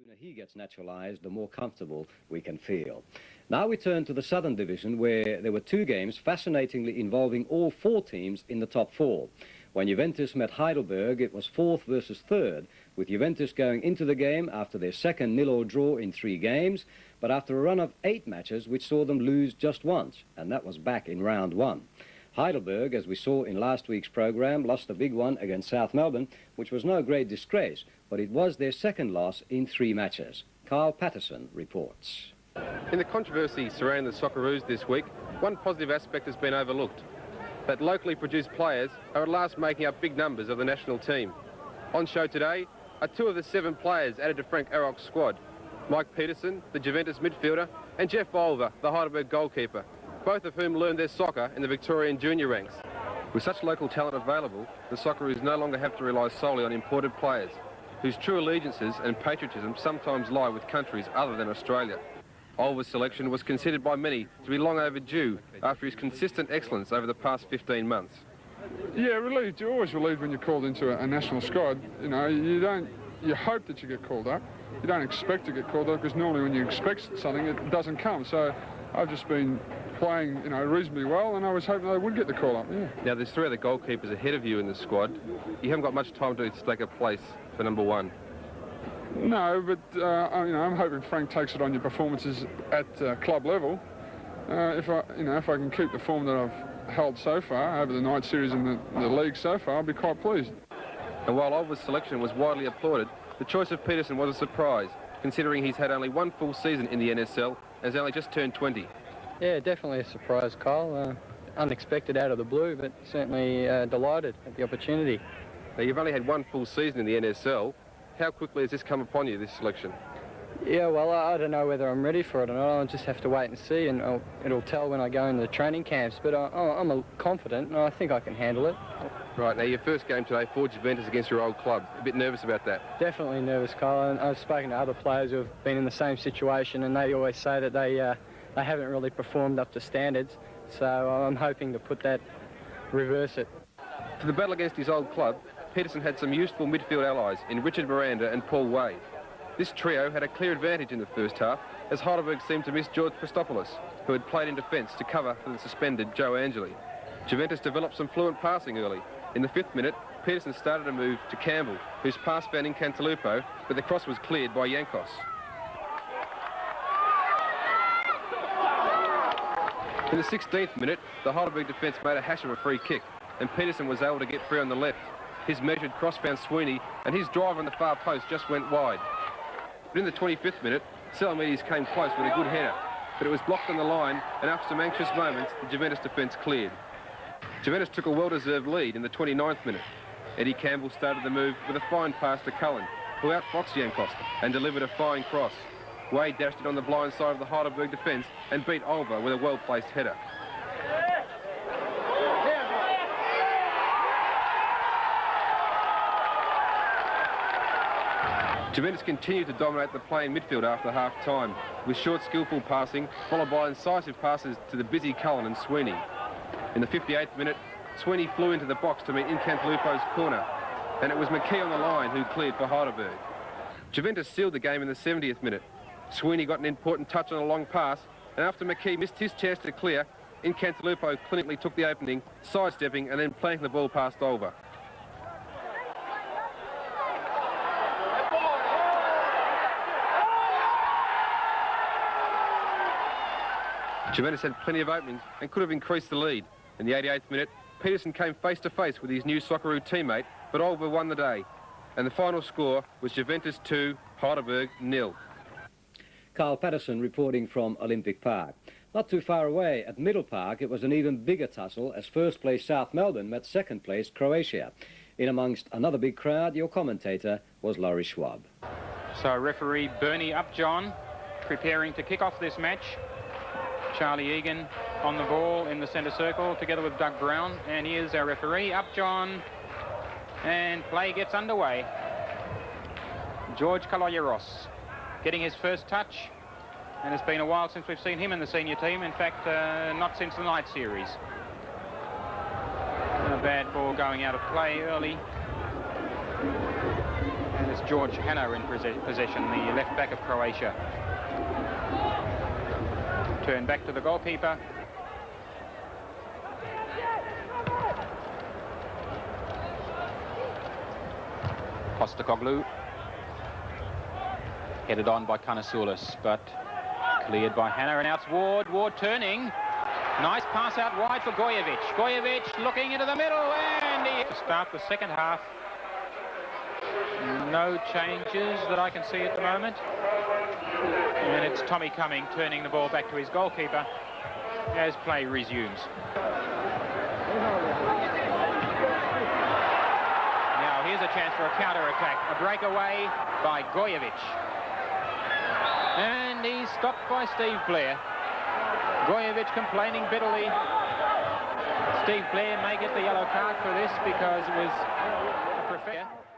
sooner he gets naturalised, the more comfortable we can feel. Now we turn to the Southern Division, where there were two games fascinatingly involving all four teams in the top four. When Juventus met Heidelberg, it was fourth versus third, with Juventus going into the game after their second 0-0 draw in 3 games, but after a run of 8 matches which saw them lose just once, and that was back in round 1. Heidelberg, as we saw in last week's programme, lost a big one against South Melbourne, which was no great disgrace, but it was their second loss in 3 matches. Carl Patterson reports. In the controversy surrounding the Socceroos this week, one positive aspect has been overlooked. That locally produced players are at last making up big numbers of the national team. On show today are 2 of the 7 players added to Frank Arok's squad. Mike Peterson, the Juventus midfielder, and Jeff Olver, the Heidelberg goalkeeper, both of whom learned their soccer in the Victorian junior ranks. With such local talent available, the Socceroos no longer have to rely solely on imported players, whose true allegiances and patriotism sometimes lie with countries other than Australia. Olver's selection was considered by many to be long overdue after his consistent excellence over the past 15 months. Yeah, relieved. You're always relieved when you're called into a national squad. You know, you hope that you get called up. You don't expect to get called up, because normally when you expect something, it doesn't come. So I've just been playing, you know, reasonably well, and I was hoping they would get the call up, yeah. Now, there's 3 other goalkeepers ahead of you in the squad. You haven't got much time to stake a place for number 1. No, but you know, I'm hoping Frank takes it on your performances at club level. If I can keep the form that I've held so far over the night series and the league so far, I'll be quite pleased. And while Olver's selection was widely applauded, the choice of Peterson was a surprise, considering he's had only 1 full season in the NSL and has only just turned 20. Yeah, definitely a surprise, Kyle. Unexpected out of the blue, but certainly delighted at the opportunity. Now, you've only had 1 full season in the NSL. How quickly has this come upon you, this selection? Yeah, well, I don't know whether I'm ready for it or not. I'll just have to wait and see, and it'll tell when I go into the training camps. But I'm confident, and I think I can handle it. Right, now your first game today for Juventus against your old club. A bit nervous about that? Definitely nervous, Kyle. And I've spoken to other players who have been in the same situation, and they always say that they haven't really performed up to standards. So I'm hoping to reverse it. For the battle against his old club, Peterson had some useful midfield allies in Richard Miranda and Paul Way. This trio had a clear advantage in the first half, as Heidelberg seemed to miss George Christopoulos, who had played in defence to cover for the suspended Joe Angeli. Juventus developed some fluent passing early. In the 5th minute, Peterson started a move to Campbell, whose pass found in Cantalupo, but the cross was cleared by Yankos. In the 16th minute, the Heidelberg defence made a hash of a free kick, and Peterson was able to get free on the left. His measured cross found Sweeney, and his drive on the far post just went wide. But in the 25th minute, Salamides came close with a good header, but it was blocked on the line, and after some anxious moments, the Juventus defence cleared. Juventus took a well-deserved lead in the 29th minute. Eddie Campbell started the move with a fine pass to Cullen, who outfoxed Yankos and delivered a fine cross. Wade dashed it on the blind side of the Heidelberg defence and beat Olver with a well-placed header. Juventus continued to dominate the play in midfield after half-time, with short, skillful passing, followed by incisive passes to the busy Cullen and Sweeney. In the 58th minute, Sweeney flew into the box to meet Incantalupo's corner, and it was McKee on the line who cleared for Heidelberg. Juventus sealed the game in the 70th minute. Sweeney got an important touch on a long pass, and after McKee missed his chance to clear, Incantalupo clinically took the opening, sidestepping and then planting the ball past Olver. Juventus had plenty of openings and could have increased the lead. In the 88th minute, Peterson came face-to-face with his new Socceroo teammate, but Olver won the day. And the final score was Juventus 2, Heidelberg 0. Carl Patterson reporting from Olympic Park. Not too far away, at Middle Park, it was an even bigger tussle as first place South Melbourne met second place Croatia. In amongst another big crowd, your commentator was Laurie Schwab. So referee Bernie Upjohn preparing to kick off this match. Charlie Egan on the ball in the centre circle together with Doug Brown, and here's our referee Upjohn, and play gets underway. George Kaloyeros getting his first touch, and it's been a while since we've seen him in the senior team, in fact not since the night series. A bad ball going out of play early, and it's George Hanna in possession, the left back of Croatia. Turn back to the goalkeeper. Postacoglu. Headed on by Kanasoulis, but cleared by Hanna, and out's Ward. Ward turning. Nice pass out wide for Gojevic. Gojevic looking into the middle, and he to start the second half. No changes that I can see at the moment. And it's Tommy Cumming turning the ball back to his goalkeeper as play resumes. Now here's a chance for a counter-attack. A breakaway by Gojevic. And he's stopped by Steve Blair. Gojevic complaining bitterly. Steve Blair may get the yellow card for this because it was a